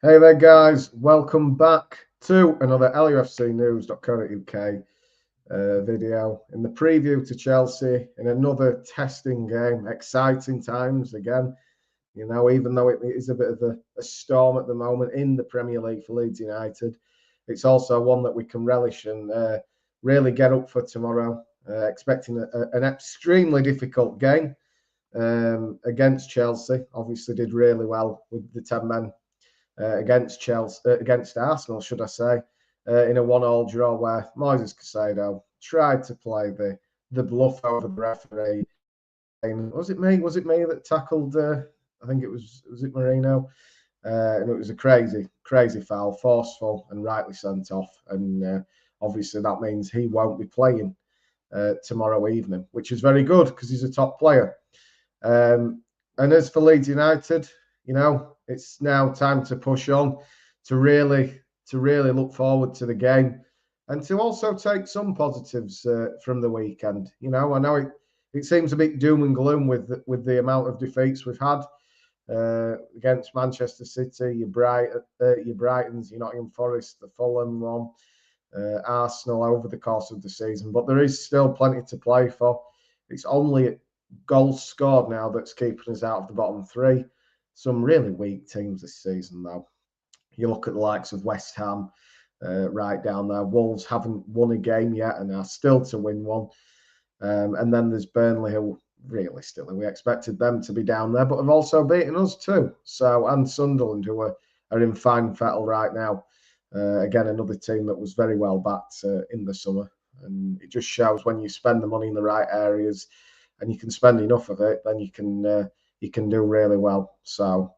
Hey there, guys. Welcome back to another LUFCnews.co.uk video. In the preview to Chelsea, in another testing game, exciting times again. You know, even though it is a bit of a storm at the moment in the Premier League for Leeds United, it's also one that we can relish and really get up for tomorrow. Expecting an extremely difficult game against Chelsea. Obviously, did really well with the 10 men against Chelsea, against Arsenal, should I say, in a 1-1 draw where Moises Caicedo tried to play the bluff over the referee. And was it me? Was it me that tackled? I think it was it Marino, and it was a crazy foul, forceful and rightly sent off. And obviously that means he won't be playing tomorrow evening, which is very good because he's a top player. And as for Leeds United, you know, it's now time to push on, to really look forward to the game, and to also take some positives from the weekend. You know, I know it seems a bit doom and gloom with the amount of defeats we've had against Manchester City, your Brightons, your Nottingham Forest, the Fulham one, Arsenal over the course of the season. But there is still plenty to play for. It's only goals scored now that's keeping us out of the bottom three. Some really weak teams this season, though. You look at the likes of West Ham, right down there. Wolves haven't won a game yet and are still to win one. And then there's Burnley, who realistically we expected them to be down there, but have also beaten us too. So, and Sunderland, who are in fine fettle right now. Again, another team that was very well backed in the summer. And it just shows when you spend the money in the right areas and you can spend enough of it, then you can do really well. So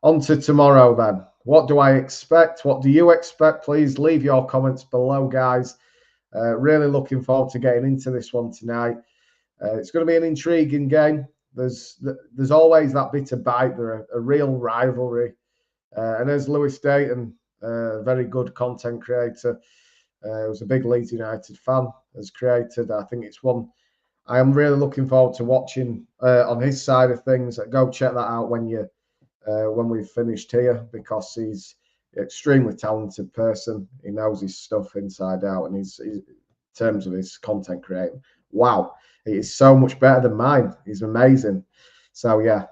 on to tomorrow then. What do I expect? What do you expect? Please leave your comments below, guys. Really looking forward to getting into this one tonight. It's going to be an intriguing game. There's always that bit of bite. They're a real rivalry. And as Lewis Dayton, a very good content creator, who's a big Leeds United fan, has created, I think it's one I am really looking forward to watching on his side of things. Go check that out when we've finished here, because he's an extremely talented person. He knows his stuff inside out, and he's in terms of his content creating, wow, it is so much better than mine. He's amazing. So yeah.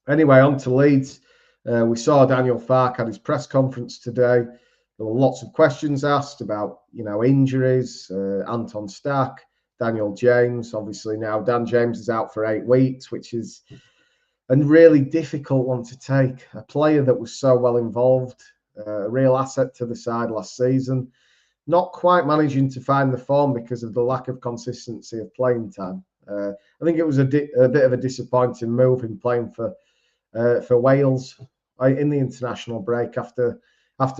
Anyway, on to Leeds. We saw Daniel Farke at his press conference today. There were lots of questions asked about, you know, injuries. Anton Stack, Daniel James. Obviously now Dan James is out for 8 weeks, which is a really difficult one to take. A player that was so well involved, a real asset to the side last season, not quite managing to find the form because of the lack of consistency of playing time. I think it was a bit of a disappointing move in playing for Wales in the international break after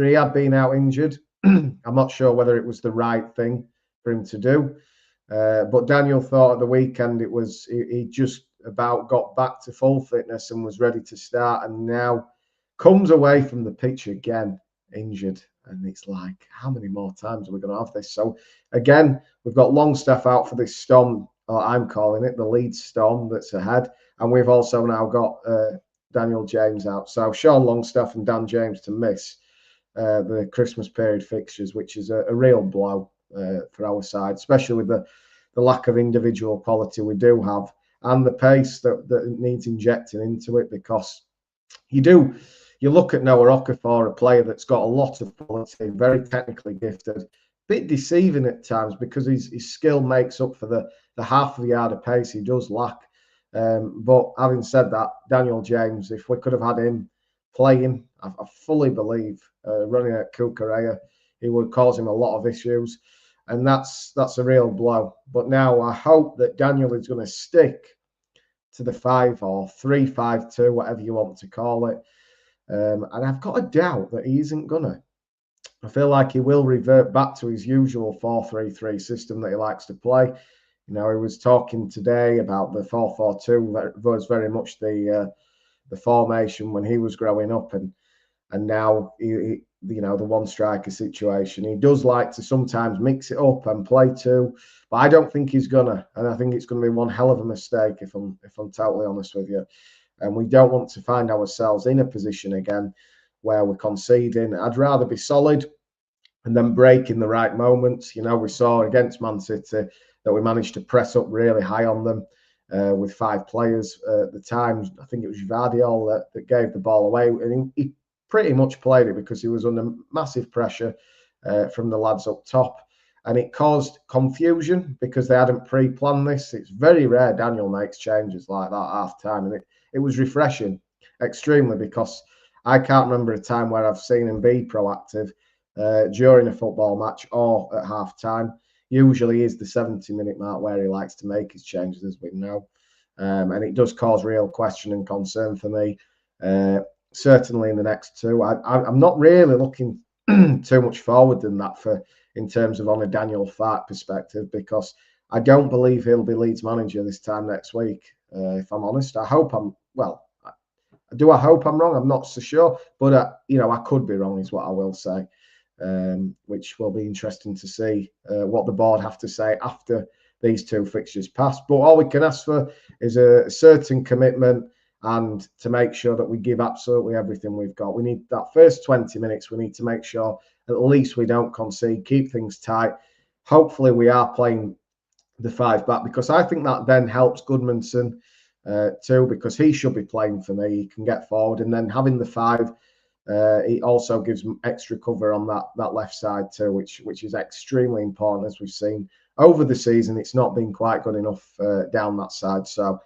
he had been out injured. I'm not sure whether it was the right thing for him to do. But Daniel thought at the weekend he just about got back to full fitness and was ready to start, and now comes away from the pitch again injured. And it's like, how many more times are we going to have this? So again, we've got Longstaff out for this storm, or I'm calling it the Leeds storm that's ahead, and we've also now got Daniel James out. So Sean Longstaff and Dan James to miss the Christmas period fixtures, which is a real blow for our side, especially with the lack of individual quality we do have and the pace that needs injecting into it. Because you look at Noah Okafor, a player that's got a lot of quality, very technically gifted, bit deceiving at times because his skill makes up for the half of the yard of pace he does lack. But having said that, Daniel James, if we could have had him playing, I fully believe running at Cucurella, he would cause him a lot of issues. And that's a real blow. But now I hope that Daniel is going to stick to the 5 or 3-5-2, whatever you want to call it. And I've got a doubt that he isn't going to. I feel like he will revert back to his usual 4-3-3 system that he likes to play. You know, he was talking today about the 4-4-2. That was very much the formation when he was growing up, and now he you know, the one striker situation. He does like to sometimes mix it up and play two, but I don't think he's gonna. And I think it's going to be one hell of a mistake if I'm totally honest with you. And we don't want to find ourselves in a position again where we're conceding. I'd rather be solid and then break in the right moments. You know, we saw against Man City that we managed to press up really high on them with 5 players at the time. I think it was Vardiol that gave the ball away, and he pretty much played it because he was under massive pressure from the lads up top. And it caused confusion because they hadn't pre-planned this. It's very rare Daniel makes changes like that half time, and it was refreshing extremely, because I can't remember a time where I've seen him be proactive during a football match or at half time. Usually is the 70-minute mark where he likes to make his changes, as we know. And it does cause real question and concern for me, certainly in the next two. I'm not really looking too much forward than that in terms of on a Daniel Farke perspective, because I don't believe he'll be Leeds manager this time next week. If I'm honest, I hope I'm do I hope I'm wrong? I'm not so sure, but I could be wrong, is what I will say. Which will be interesting to see what the board have to say after these 2 fixtures pass. But all we can ask for is a certain commitment, and to make sure that we give absolutely everything we've got. We need that first 20 minutes. We need to make sure at least we don't concede, keep things tight. Hopefully we are playing the 5 back, because I think that then helps Goodmanson too, because he should be playing for me. He can get forward, and then having the 5, it also gives extra cover on that left side too, which is extremely important, as we've seen over the season. It's not been quite good enough down that side, so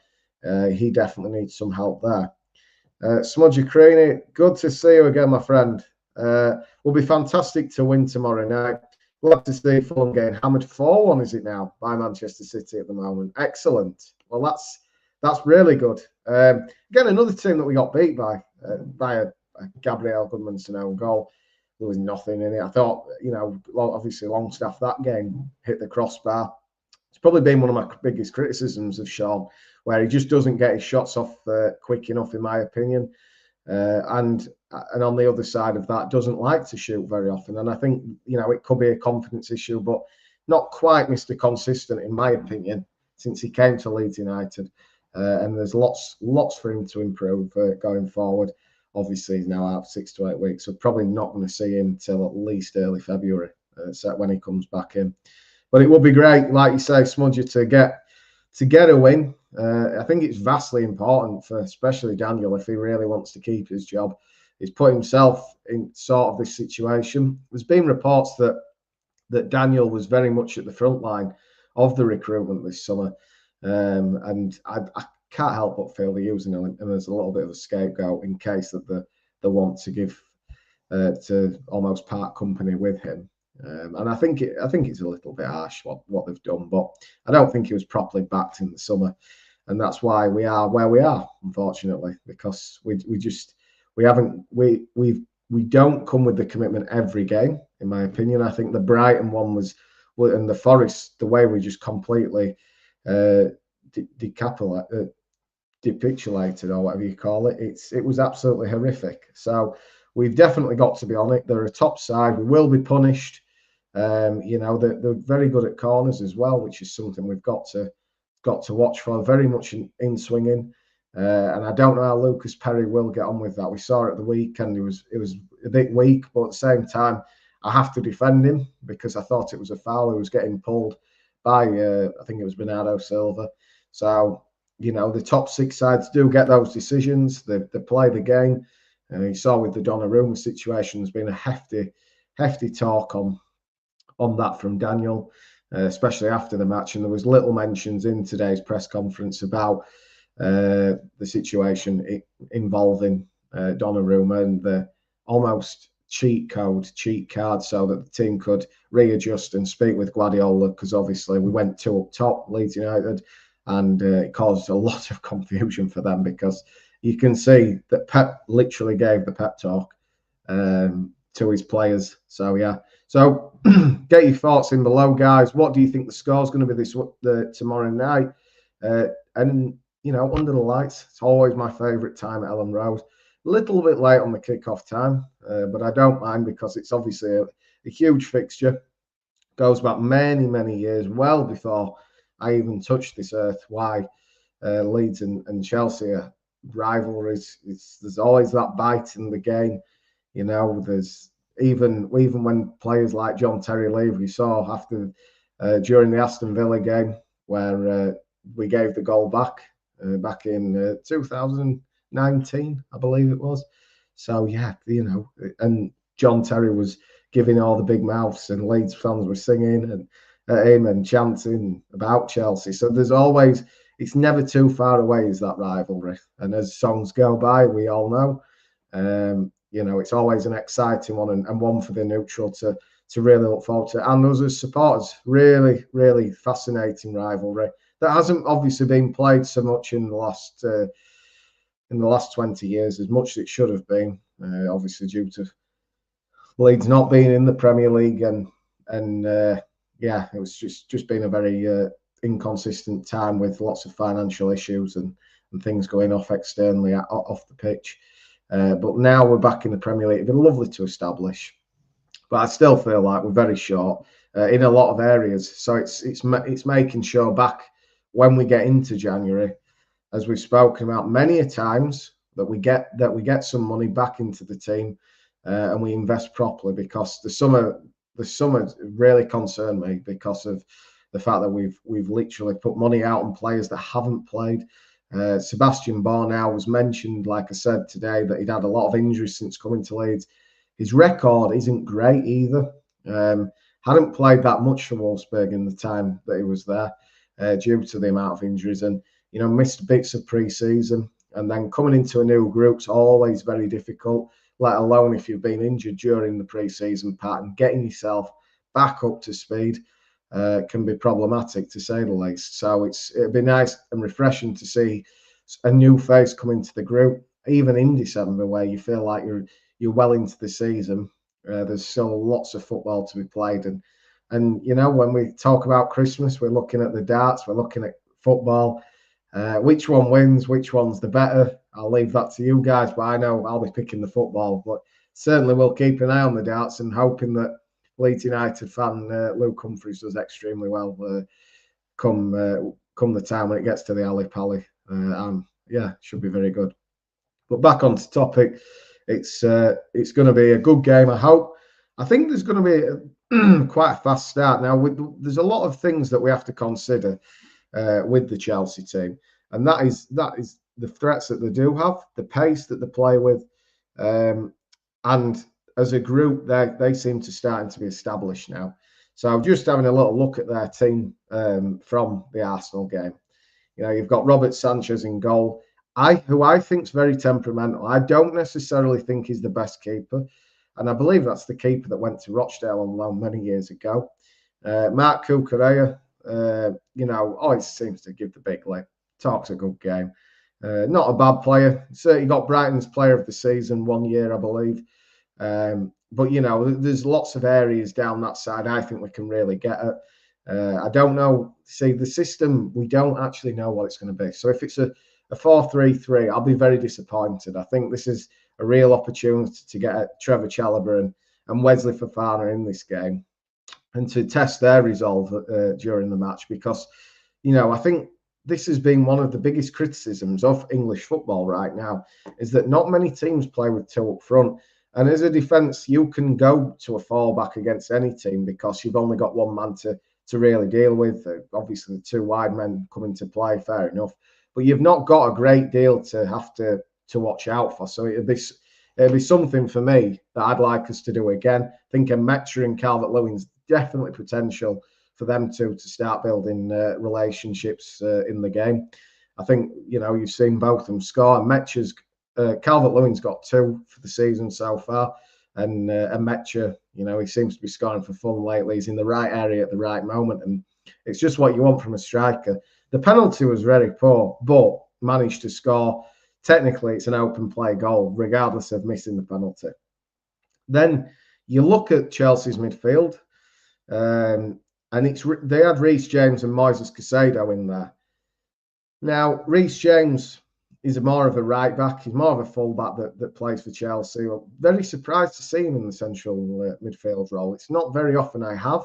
he definitely needs some help there. Smudge Ukraini, good to see you again, my friend. Will be fantastic to win tomorrow night. We'll have to see Fulham getting hammered 4-1, is it now, by Manchester City at the moment. Excellent. Well, that's really good. Again, another team that we got beat by a Gabriel Goodmanson own goal. There was nothing in it. I thought, obviously Longstaff, that game hit the crossbar. It's probably been one of my biggest criticisms of Sean, where he just doesn't get his shots off quick enough, in my opinion. And on the other side of that, doesn't like to shoot very often. And I think, it could be a confidence issue, but not quite Mr. Consistent, in my opinion, since he came to Leeds United. And there's lots for him to improve going forward. Obviously, he's now out 6 to 8 weeks, so probably not going to see him till at least early February, so when he comes back in. But it would be great, like you say, Smudger, to get a win. I think it's vastly important for especially Daniel, if he really wants to keep his job. He's put himself in sort of this situation. There's been reports that Daniel was very much at the front line of the recruitment this summer, and I can't help but feel they're using him as a little bit of a scapegoat in case that they want to give to almost part company with him. And I think it's a little bit harsh what they've done, but I don't think he was properly backed in the summer, and that's why we are where we are, unfortunately, because we don't come with the commitment every game, in my opinion. I think the Brighton one was, and the Forest, the way we just completely decapitulated, or whatever you call it. It was absolutely horrific. So we've definitely got to be on it. They're a top side. We will be punished. They're very good at corners as well, which is something we've got to watch for. Very much in swinging. And I don't know how Lucas Perry will get on with that. We saw it at the weekend. It was a bit weak, but at the same time, I have to defend him because I thought it was a foul. He was getting pulled by I think it was Bernardo Silva. So the top 6 sides do get those decisions. They play the game. And you saw with the Donnarumma situation, there's been a hefty talk on that from Daniel, especially after the match. And there was little mentions in today's press conference about the situation involving Donnarumma and the almost cheat card, so that the team could readjust and speak with Guardiola, because obviously we went 2 up top, Leeds United, and it caused a lot of confusion for them, because you can see that Pep literally gave the pep talk to his players. So yeah, so get your thoughts in below, guys. What do you think the score's going to be tomorrow night? And under the lights, it's always my favourite time at Ellen Road. A little bit late on the kickoff time, but I don't mind, because it's obviously a huge fixture. Goes back many years, well before I even touched this earth. Why Leeds and Chelsea are rivalries. There's always that bite in the game. There's even when players like John Terry leave, we saw after during the Aston Villa game where we gave the goal back in 2019, I believe it was. So yeah, and John Terry was giving all the big mouths, and Leeds fans were singing and at him and chanting about Chelsea. So it's never too far away, is that rivalry. And as songs go by, we all know, it's always an exciting one and one for the neutral to really look forward to. And us as supporters, really, really fascinating rivalry that hasn't obviously been played so much in the last 20 years as much as it should have been, obviously due to Leeds not being in the Premier League and it was just been a very inconsistent time with lots of financial issues and things going off externally off the pitch. But now we're back in the Premier League. It'd be lovely to establish, but I still feel like we're very short in a lot of areas. So it's making sure back when we get into January, as we've spoken about many a times, that we get some money back into the team and we invest properly, because the summer really concerned me because of the fact that we've literally put money out on players that haven't played. Sebastian Bornau was mentioned, like I said today, that he'd had a lot of injuries since coming to Leeds. His record isn't great either. Hadn't played that much for Wolfsburg in the time that he was there due to the amount of injuries, and missed bits of pre-season. And then coming into a new group's always very difficult, let alone if you've been injured during the pre-season part, and getting yourself back up to speed can be problematic, to say the least. So it'd be nice and refreshing to see a new face come into the group, even in December, where you feel like you're well into the season. There's still lots of football to be played, and when we talk about Christmas, we're looking at the darts, we're looking at football. Which one wins? Which one's the better? I'll leave that to you guys, but I know I'll be picking the football. But certainly we'll keep an eye on the darts and hoping that Leeds United fan Luke Humphries does extremely well come the time when it gets to the Ali Pally. Should be very good. But back on to topic, it's going to be a good game, I hope. I think there's going to be quite a fast start. Now, there's a lot of things that we have to consider with the Chelsea team, and that is the threats that they do have, the pace that they play with, and as a group, they seem to starting to be established now. So just having a little look at their team from the Arsenal game. You've got Robert Sanchez in goal, who I think is very temperamental. I don't necessarily think he's the best keeper, and I believe that's the keeper that went to Rochdale on loan many years ago. Mark Cucurella, always seems to give the big lip. Talks a good game. Not a bad player. Certainly got Brighton's player of the season 1 year, I believe. But there's lots of areas down that side I think we can really get at. I don't know. See, the system, we don't actually know what it's going to be. So if it's a 4-3-3, I'll be very disappointed. I think this is a real opportunity to get at Trevor Chalobah and Wesley Fofana in this game, and to test their resolve during the match, because, I think this has been one of the biggest criticisms of English football right now, is that not many teams play with two up front. And as a defence, you can go to a fallback against any team because you've only got one man to really deal with. Obviously, the two wide men come into play, fair enough. But you've not got a great deal to have to watch out for. So it'd be something for me that I'd like us to do again. I think Metcha and Calvert-Lewin's definitely potential for them to start building relationships in the game. I think, you've seen both of them score. Metcha's Calvert-Lewin's got 2 for the season so far, and Metcha, he seems to be scoring for fun lately. He's in the right area at the right moment, and it's just what you want from a striker. The penalty was very poor, but managed to score. Technically, it's an open play goal, regardless of missing the penalty. Then you look at Chelsea's midfield, and they had Reece James and Moises Caicedo in there. Now, Reece James is more of a right back. He's more of a full back that plays for Chelsea. I'm very surprised to see him in the central midfield role. It's not very often I have.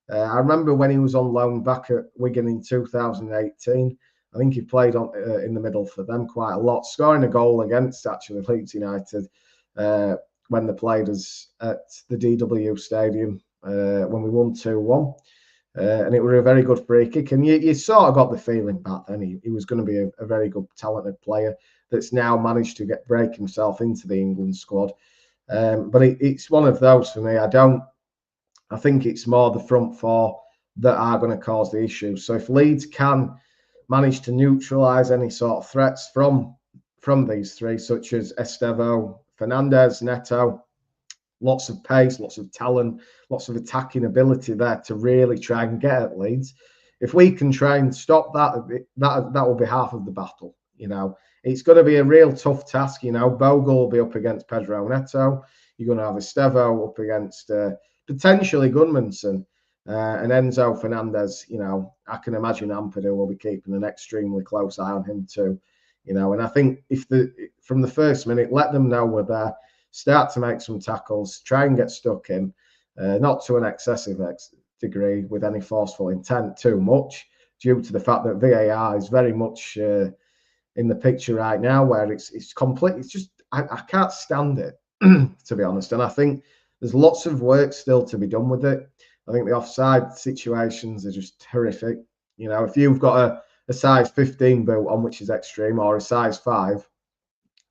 I remember when he was on loan back at Wigan in 2018. I think he played in the middle for them quite a lot, scoring a goal against actually Leeds United when they played us at the DW Stadium when we won 2-1. And it was a very good free kick. And you sort of got the feeling back then he was going to be a very good, talented player that's now managed to break himself into the England squad. But it's one of those for me. I think it's more the front four that are going to cause the issue. So if Leeds can manage to neutralise any sort of threats from these three, such as Estevo, Fernandez, Neto, lots of pace, lots of talent, lots of attacking ability there to really try and get at Leeds. If we can try and stop that will be half of the battle. It's going to be a real tough task. Bogle will be up against Pedro Neto. You're going to have Estevo up against potentially Gunmanson and Enzo Fernandez. I can imagine Ampadu will be keeping an extremely close eye on him too. And I think from the first minute, let them know we're there. Start to make some tackles, try and get stuck in, not to an excessive degree with any forceful intent too much, due to the fact that VAR is very much in the picture right now, where it's complete. It's just I can't stand it to be honest, and I think there's lots of work still to be done with it. I think the offside situations are just horrific. If you've got a size 15 boot on, which is extreme, or a size 5,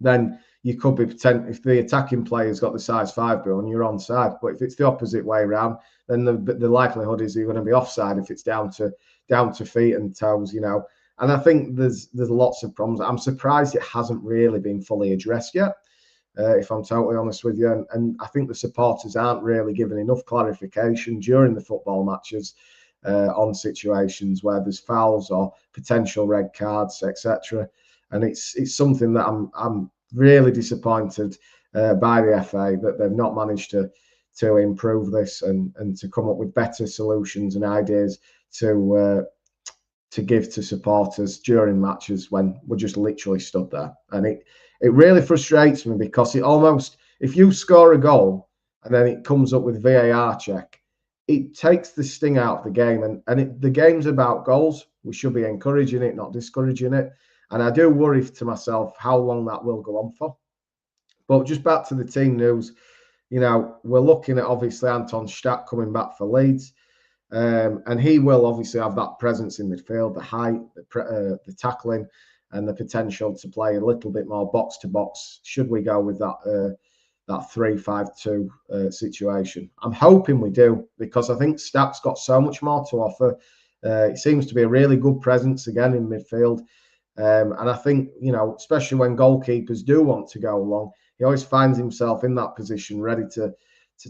then you could be if the attacking player's got the size 5 boot on, you're onside. But if it's the opposite way around, then the likelihood is you're going to be offside if it's down to feet and toes. And I think there's lots of problems. I'm surprised it hasn't really been fully addressed yet, if I'm totally honest with you. And I think the supporters aren't really given enough clarification during the football matches on situations where there's fouls or potential red cards, etc. And it's something that I'm really disappointed by the FA that they've not managed to improve this and to come up with better solutions and ideas to give to supporters during matches when we're just literally stood there. And it really frustrates me, because it almost, if you score a goal and then it comes up with VAR check, it takes the sting out of the game. And the game's about goals. We should be encouraging it, not discouraging it. And I do worry to myself how long that will go on for. But just back to the team news, we're looking at obviously Anton Stach coming back for Leeds. And he will obviously have that presence in midfield, the height, the tackling, and the potential to play a little bit more box to box. Should we go with that 3-5-2 situation? I'm hoping we do, because I think Stach's got so much more to offer. It seems to be a really good presence again in midfield. And I think, especially when goalkeepers do want to go long, he always finds himself in that position, ready to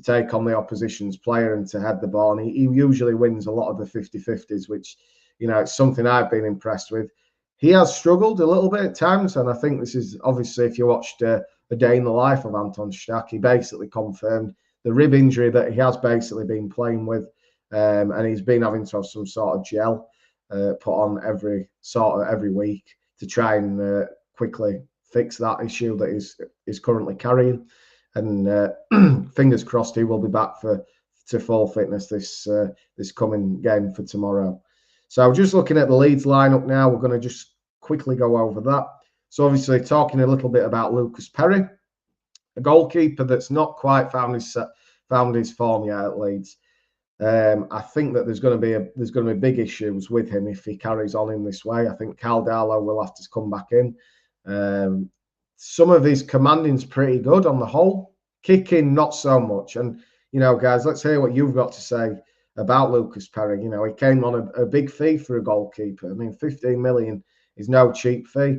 take on the opposition's player and to head the ball. And he usually wins a lot of the 50-50s, which, it's something I've been impressed with. He has struggled a little bit at times, and I think this is obviously, if you watched A Day in the Life of Anton Stach, he basically confirmed the rib injury that he has basically been playing with, and he's been having to have some sort of gel put on every week to try and quickly fix that issue that is currently carrying. And fingers crossed he will be back to full fitness this coming game for tomorrow. So just looking at the Leeds lineup now, we're going to just quickly go over that. So obviously talking a little bit about Lucas Perry, a goalkeeper that's not quite found his form yet at Leeds. I think that there's going to be big issues with him if he carries on in this way. I think Caldalo will have to come back in. Some of his commanding's pretty good on the whole. Kicking, not so much. And, guys, let's hear what you've got to say about Lucas Perry. He came on a big fee for a goalkeeper. I mean, 15 million is no cheap fee.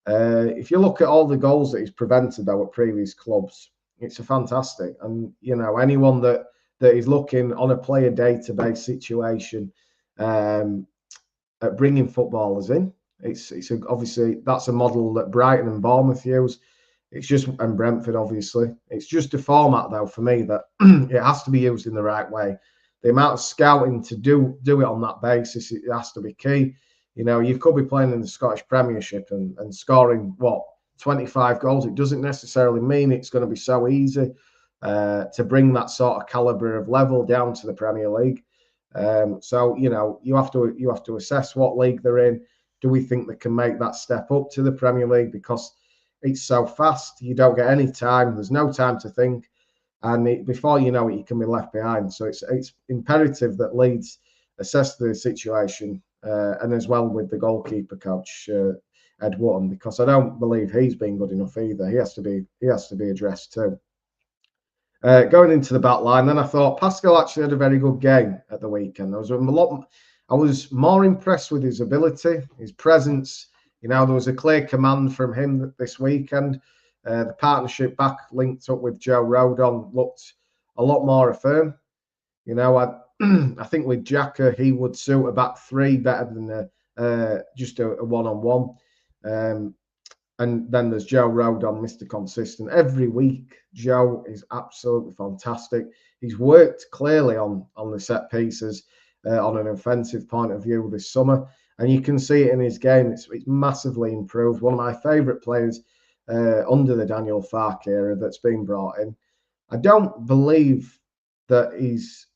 If you look at all the goals that he's prevented, though, at previous clubs, it's a fantastic. And, anyone that is looking on a player database situation at bringing footballers in, obviously that's a model that Brighton and Bournemouth use. And Brentford, obviously. It's just a format, though, for me, that it has to be used in the right way. The amount of scouting to do it on that basis, it has to be key. You could be playing in the Scottish Premiership and scoring, 25 goals. It doesn't necessarily mean it's going to be so easy to bring that sort of calibre of level down to the Premier League. So, you have to assess what league they're in. Do we think they can make that step up to the Premier League? Because it's so fast. You don't get any time. There's no time to think. And before you know it, you can be left behind. So it's imperative that Leeds assess the situation, and as well with the goalkeeper coach, Ed Wootton, because I don't believe he's been good enough either. He has to be addressed too. Going into the back line, then I thought Pascal actually had a very good game at the weekend. I was more impressed with his ability, his presence. There was a clear command from him this weekend. The partnership back linked up with Joe Rodon looked a lot more firm. I think with Xhaka, he would suit a back three better than just a one-on-one. And then there's Joe Rodon, Mr. Consistent. Every week, Joe is absolutely fantastic. He's worked clearly on the set pieces on an offensive point of view this summer. And you can see it in his game. It's massively improved. One of my favourite players under the Daniel Farke era that's been brought in. I don't believe that he's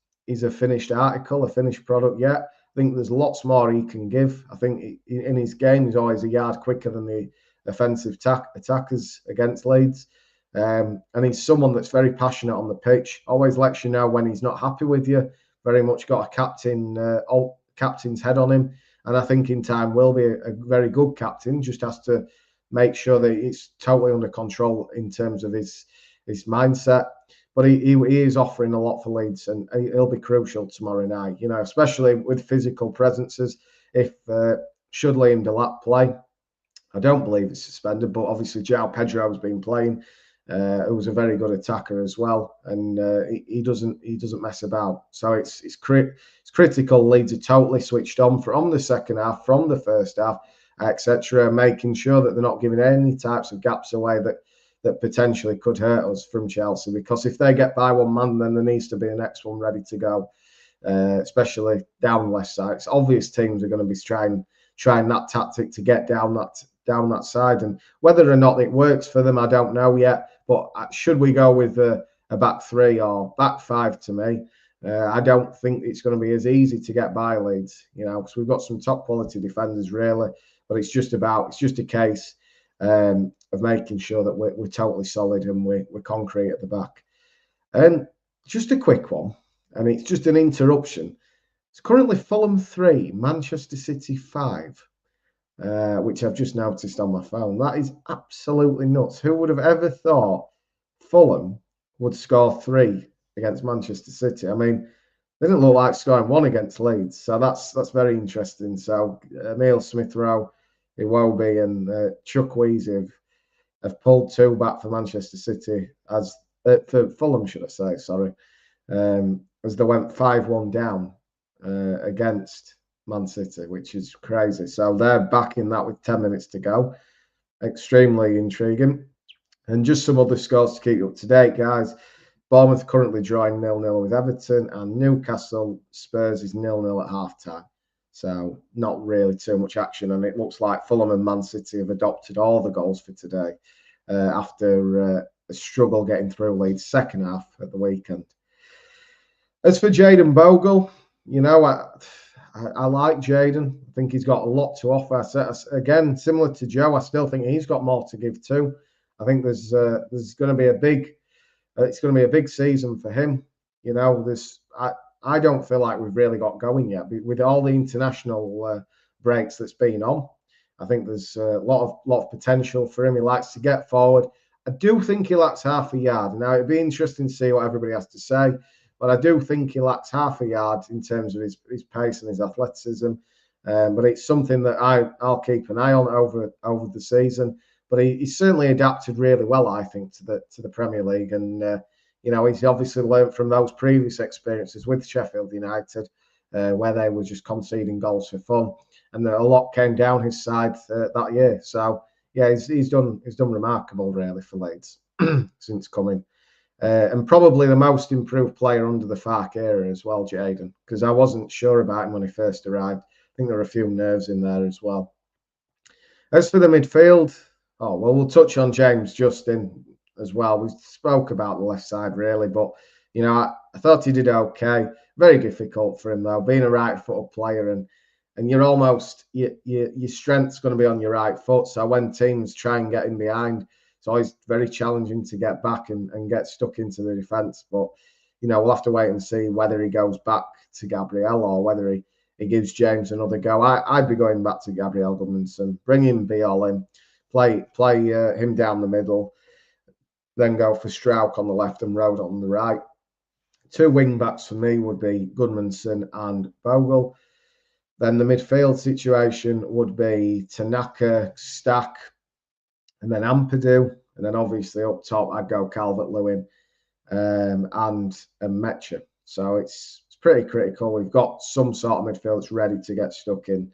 a finished article, a finished product yet. I think there's lots more he can give. I think in his game, he's always a yard quicker than the offensive attackers against Leeds. And he's someone that's very passionate on the pitch, always lets you know when he's not happy with you, very much got a captain's head on him. And I think in time will be a very good captain, just has to make sure that it's totally under control in terms of his mindset. But he is offering a lot for Leeds, and he'll be crucial tomorrow night, especially with physical presences. If should Liam Delap play, I don't believe it's suspended, but obviously João Pedro's been playing, who's a very good attacker as well, and he doesn't mess about. So it's critical. Leeds are totally switched on from the second half, from the first half, etc., making sure that they're not giving any types of gaps away that potentially could hurt us from Chelsea. Because if they get by one man, then there needs to be a next one ready to go, especially down left side. It's obvious teams are going to be trying that tactic to get down that side, and whether or not it works for them, I don't know yet. But should we go with a back three or back five, to me, I don't think it's going to be as easy to get by Leeds, because we've got some top quality defenders, really. But it's just a case of making sure that we're totally solid and we're concrete at the back. And just a quick one, and it's just an interruption. It's currently Fulham 3, Manchester City 5, which I've just noticed on my phone. That is absolutely nuts. Who would have ever thought Fulham would score 3 against Manchester City? I mean, they didn't look like scoring 1 against Leeds, so that's very interesting. So Emile Smith-Rowe, Iwobi, and Chukwueze have pulled 2 back for Manchester City, for Fulham, should I say? Sorry, as they went 5-1 down against Man City, which is crazy. So they're back in that with 10 minutes to go. Extremely intriguing. And just some other scores to keep you up to date, guys. Bournemouth currently drawing 0-0 with Everton, and Newcastle Spurs is 0-0 at half-time. So not really too much action, and it looks like Fulham and Man City have adopted all the goals for today after a struggle getting through Leeds' second half at the weekend. As for Jayden Bogle, I like Jayden. I think he's got a lot to offer. Again, similar to Joe, I still think he's got more to give too. I think there's going to be it's going to be a big season for him. I don't feel like we've really got going yet with all the international breaks that's been on. I think there's a lot of potential for him. He likes to get forward. I do think he lacks half a yard. Now it'd be interesting to see what everybody has to say. But I do think he lacks half a yard in terms of his pace and his athleticism. But it's something that I'll keep an eye on over the season. But he's certainly adapted really well, I think, to the Premier League. And he's obviously learned from those previous experiences with Sheffield United, where they were just conceding goals for fun, and a lot came down his side that year. So yeah, he's done remarkable really for Leeds since coming. And probably the most improved player under the Farke era as well, Jayden, because I wasn't sure about him when he first arrived. I think there are a few nerves in there as well. As for the midfield, we'll touch on James Justin as well. We spoke about the left side really, but I thought he did okay. Very difficult for him though, being a right-footed player, and you're almost your strength's going to be on your right foot. So when teams try and get in behind, it's always very challenging to get back and get stuck into the defence. But, you know, we'll have to wait and see whether he goes back to Gabriel or whether he gives James another go. I'd be going back to Gabriel Goodmanson, bring him Biol in, play him down the middle, then go for Strauch on the left and Rode on the right. Two wing backs for me would be Goodmanson and Bogle. Then the midfield situation would be Tanaka, Stack, and then Ampadu. And then obviously up top, I'd go Calvert-Lewin and Metcher. So it's pretty critical. We've got some sort of midfield that's ready to get stuck in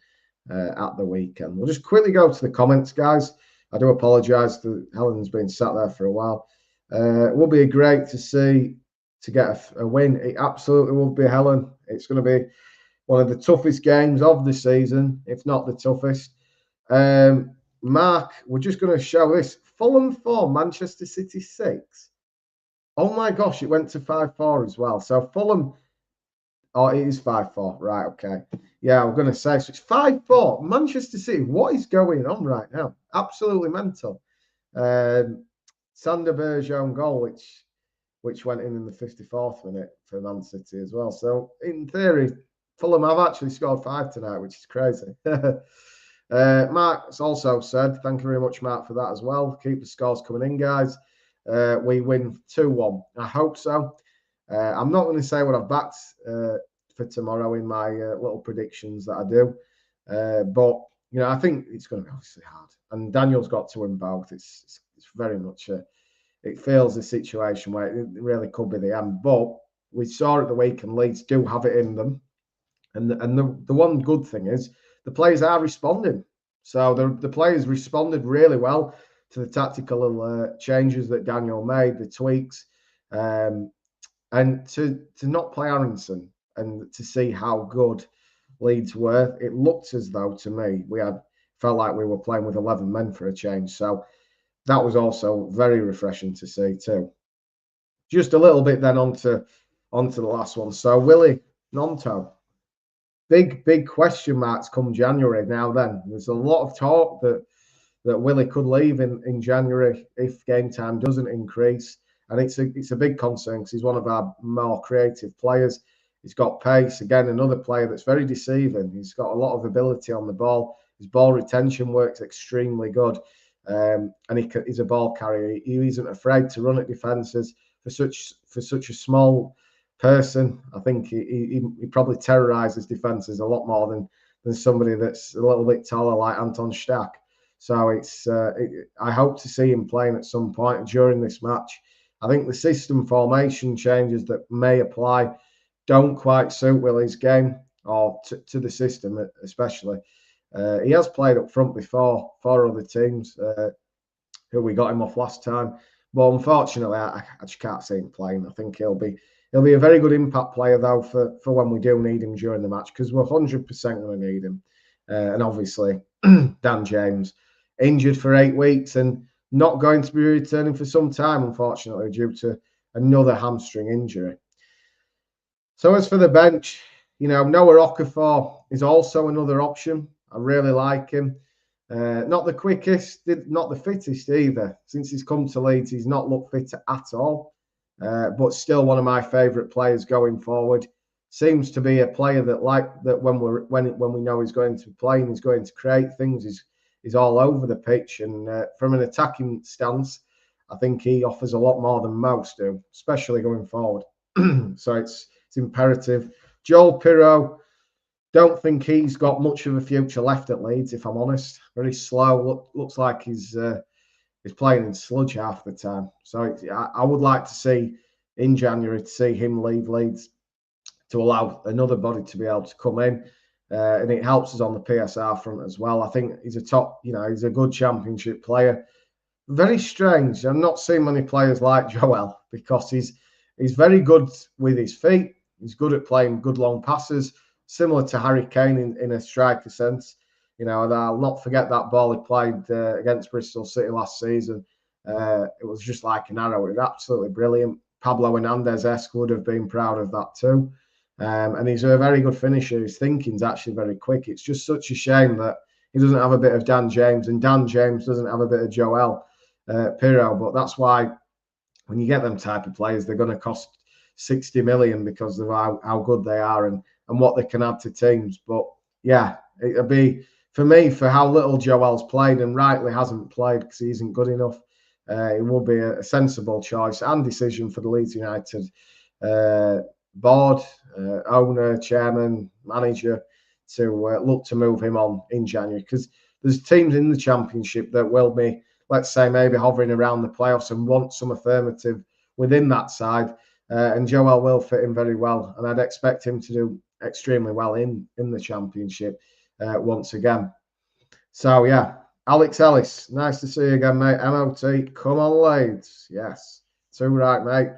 at the weekend. We'll just quickly go to the comments, guys. I do apologise that Helen's been sat there for a while. It will be great to get a win. It absolutely will be, Helen. It's going to be one of the toughest games of the season, if not the toughest. Mark, we're just going to show this. Fulham 4, Manchester City 6. Oh my gosh, it went to 5-4 as well. So Fulham, oh, it is 5-4. Right, okay. Yeah, I'm going to say, so it's 5-4. Manchester City, what is going on right now? Absolutely mental. Sander Berge own goal, which went in the 54th minute for Man City as well. So in theory, Fulham have actually scored 5 tonight, which is crazy. Mark's also said, thank you very much, Mark, for that as well. Keep the scores coming in, guys. We win 2-1. I hope so. I'm not going to say what I've backed for tomorrow in my little predictions that I do. But, you know, I think it's going to be obviously hard. And Daniel's got to win both. It's very much it feels a situation where it really could be the end. But we saw at the weekend, Leeds do have it in them. And the one good thing is the players are responding. So the players responded really well to the tactical changes that Daniel made, the tweaks, and to not play Aronson and to see how good Leeds were. It looked as though, to me, felt like we were playing with 11 men for a change. So that was also very refreshing to see too. Just a little bit then onto the last one. So Willie Nonto. Big question marks come January now then. There's a lot of talk that Willie could leave in January if game time doesn't increase. And it's a big concern because he's one of our more creative players. He's got pace. Again, another player that's very deceiving. He's got a lot of ability on the ball. His ball retention works extremely good. And he's a ball carrier. He isn't afraid to run at defences for such a small person. I think he probably terrorizes defenses a lot more than somebody that's a little bit taller like Anton Stack. So I hope to see him playing at some point during this match. I think the system formation changes that may apply don't quite suit Willie's game or to the system especially. He has played up front before for other teams who we got him off last time. But unfortunately, I just can't see him playing. I think he'll be a very good impact player, though, for when we do need him during the match, because we're 100% going to need him. And obviously, Dan James, injured for 8 weeks and not going to be returning for some time, unfortunately, due to another hamstring injury. So as for the bench, you know, Noah Okafor is also another option. I really like him. Not the quickest, not the fittest either. Since he's come to Leeds, he's not looked fit at all. But still one of my favourite players going forward. Seems to be a player that when we know he's going to play and he's going to create things, he's all over the pitch. And from an attacking stance, I think he offers a lot more than most do, especially going forward. So it's imperative. Joel Pirro, don't think he's got much of a future left at Leeds, if I'm honest. Very slow. Looks like he's playing in sludge half the time. So I would like to see in January to see him leave Leeds to allow another body to be able to come in. And it helps us on the PSR front as well. I think he's he's a good championship player. Very strange. I'm not seeing many players like Joel because he's very good with his feet. He's good at playing good long passes, similar to Harry Kane in a striker sense. You know, and I'll not forget that ball he played against Bristol City last season. It was just like an arrow. It was absolutely brilliant. Pablo Hernandez-esque would have been proud of that too. And he's a very good finisher. His thinking's actually very quick. It's just such a shame that he doesn't have a bit of Dan James, and Dan James doesn't have a bit of Joel. Pirro. But that's why when you get them type of players, they're going to cost 60 million because of how good they are and what they can add to teams. But yeah, it'll be, for me, for how little Joel's played and rightly hasn't played because he isn't good enough, it will be a sensible choice and decision for the Leeds United board, owner, chairman, manager to look to move him on in January, because there's teams in the Championship that will be, let's say, maybe hovering around the playoffs and want some affirmative within that side. And Joel will fit in very well, and I'd expect him to do extremely well in the Championship once again. So yeah, Alex Ellis, nice to see you again, mate. MOT, come on, Leeds. Yes, too right, mate.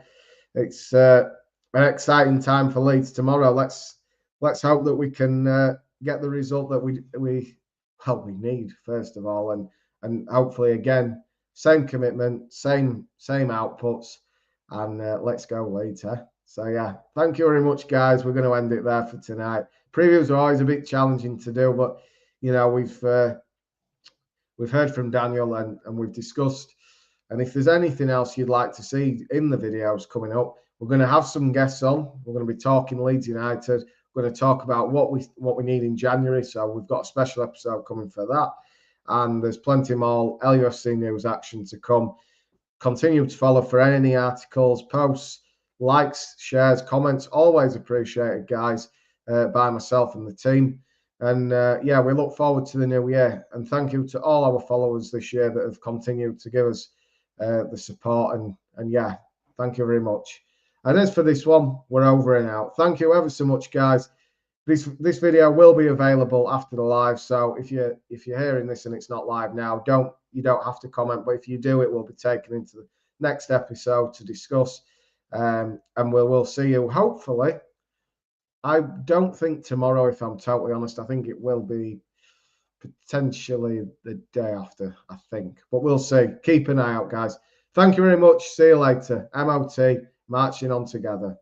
It's an exciting time for Leeds tomorrow. Let's hope that we can get the result that we need, first of all, and hopefully again, same commitment, same outputs, and let's go Leeds. So yeah, thank you very much, guys. We're going to end it there for tonight. Previews are always a bit challenging to do, but you know, we've heard from Daniel and we've discussed. And if there's anything else you'd like to see in the videos coming up, we're going to have some guests on. We're going to be talking Leeds United. We're going to talk about what we need in January. So we've got a special episode coming for that. And there's plenty more LUFC news action to come. Continue to follow for any articles, posts, likes, shares, comments. Always appreciated, guys, by myself and the team. And yeah, we look forward to the new year. And thank you to all our followers this year that have continued to give us the support. And yeah, thank you very much. And as for this one, we're over and out. Thank you ever so much, guys. This video will be available after the live. So if you're hearing this and it's not live now, you don't have to comment. But if you do, it will be taken into the next episode to discuss. And we'll see you hopefully. I don't think tomorrow, if I'm totally honest. I think it will be potentially the day after, I think. But we'll see. Keep an eye out, guys. Thank you very much. See you later. MOT, marching on together.